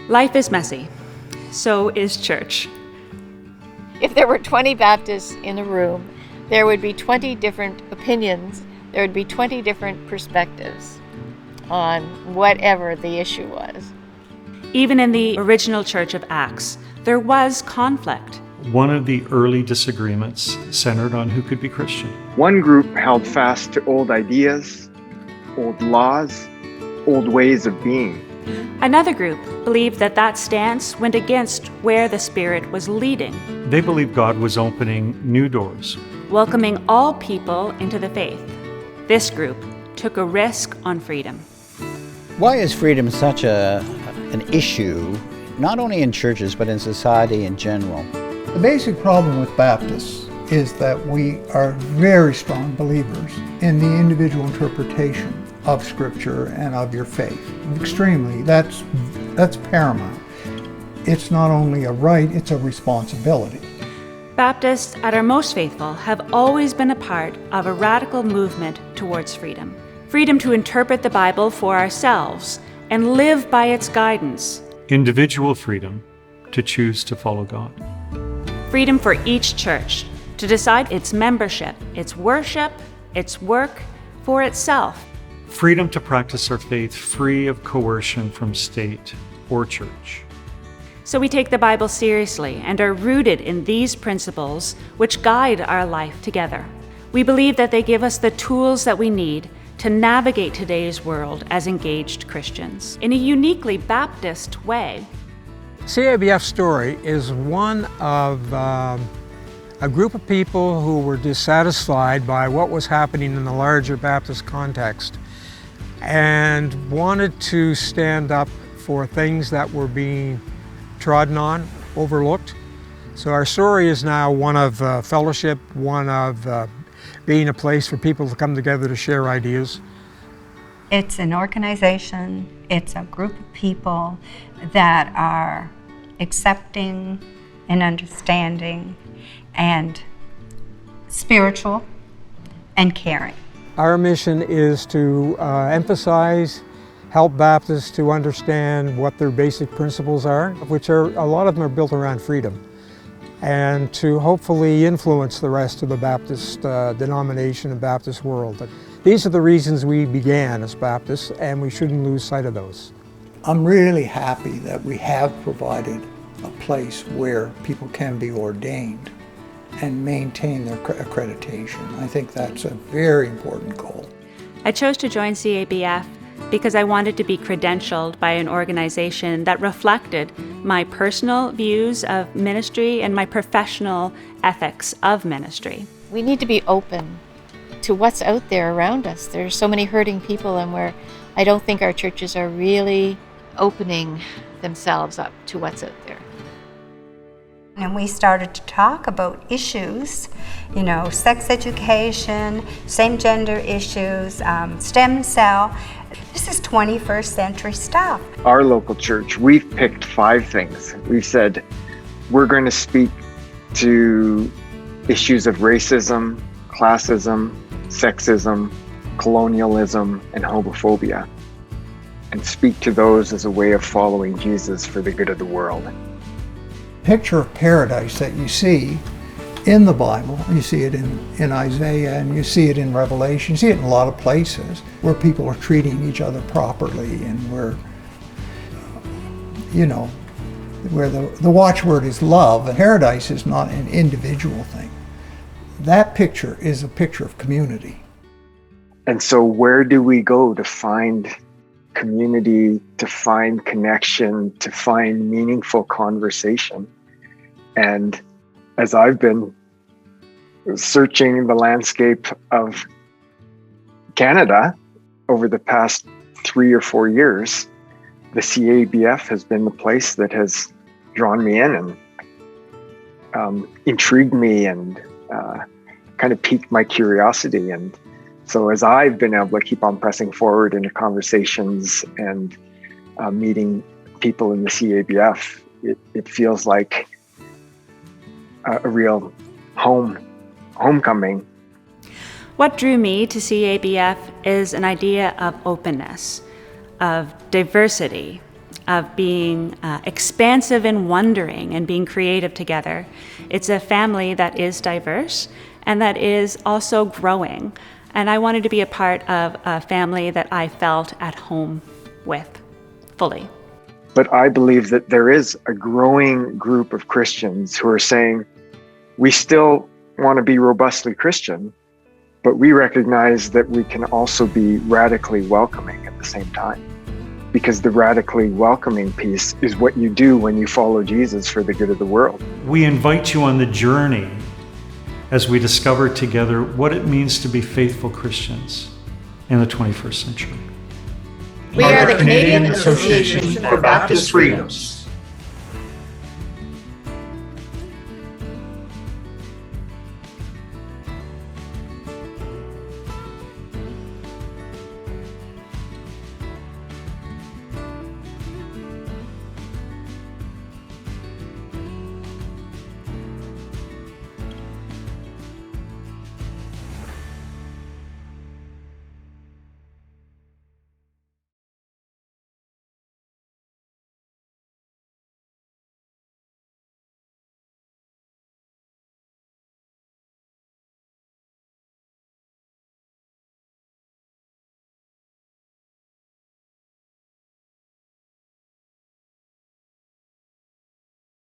Life is messy. So is church. If there were 20 Baptists in a room, there would be 20 different opinions. There would be 20 different perspectives on whatever the issue was. Even in the original Church of Acts, there was conflict. One of the early disagreements centered on who could be Christian. One group held fast to old ideas, old laws, old ways of being. Another group believed that that stance went against where the Spirit was leading, They believed God was opening new doors. welcoming all people into the faith. This group took a risk on freedom. Why is freedom such an issue, not only in churches, but in society in general? The basic problem with Baptists is that we are very strong believers in the individual interpretation of Scripture and of your faith. Extremely. That's paramount. It's not only a right, it's a responsibility. Baptists at our most faithful have always been a part of a radical movement towards freedom. Freedom to interpret the Bible for ourselves and live by its guidance. Individual freedom to choose to follow God. Freedom for each church to decide its membership, its worship, its work for itself. Freedom to practice our faith free of coercion from state or church. So we take the Bible seriously and are rooted in these principles which guide our life together. We believe that they give us the tools that we need to navigate today's world as engaged Christians in a uniquely Baptist way. CABF story is one of a group of people who were dissatisfied by what was happening in the larger Baptist context and wanted to stand up for things that were being trodden on, overlooked. So our story is now one of fellowship, one of being a place for people to come together to share ideas. It's an organization, it's a group of people that are accepting and understanding and spiritual and caring. Our mission is to emphasize, help Baptists to understand what their basic principles are, which are, a lot of them are built around freedom, and to hopefully influence the rest of the Baptist denomination and Baptist world. These are the reasons we began as Baptists, and we shouldn't lose sight of those. I'm really happy that we have provided a place where people can be ordained and maintain their accreditation. I think that's a very important goal. I chose to join CABF because I wanted to be credentialed by an organization that reflected my personal views of ministry and my professional ethics of ministry. We need to be open to what's out there around us. There's so many hurting people, and I don't think our churches are really opening themselves up to what's out there. And we started to talk about issues, sex education, same-gender issues, stem cell. This is 21st century stuff. Our local church, we've picked 5 things. We've said we're going to speak to issues of racism, classism, sexism, colonialism, and homophobia, and speak to those as a way of following Jesus for the good of the world. Picture of paradise that you see in the Bible, you see it in Isaiah, and you see it in Revelation, you see it in a lot of places where people are treating each other properly, and where the watchword is love, and paradise is not an individual thing. That picture is a picture of community. And so where do we go to find community, to find connection, to find meaningful conversation? And as I've been searching the landscape of Canada over the past 3 or 4 years, the CABF has been the place that has drawn me in and intrigued me and kind of piqued my curiosity. And so as I've been able to keep on pressing forward into conversations and meeting people in the CABF, it feels like a real homecoming. What drew me to CABF is an idea of openness, of diversity, of being expansive and wondering and being creative together. It's a family that is diverse and that is also growing. And I wanted to be a part of a family that I felt at home with fully. But I believe that there is a growing group of Christians who are saying, we still want to be robustly Christian, but we recognize that we can also be radically welcoming at the same time. Because the radically welcoming piece is what you do when you follow Jesus for the good of the world. We invite you on the journey as we discover together what it means to be faithful Christians in the 21st century. We are the Canadian Association for Baptist Freedoms.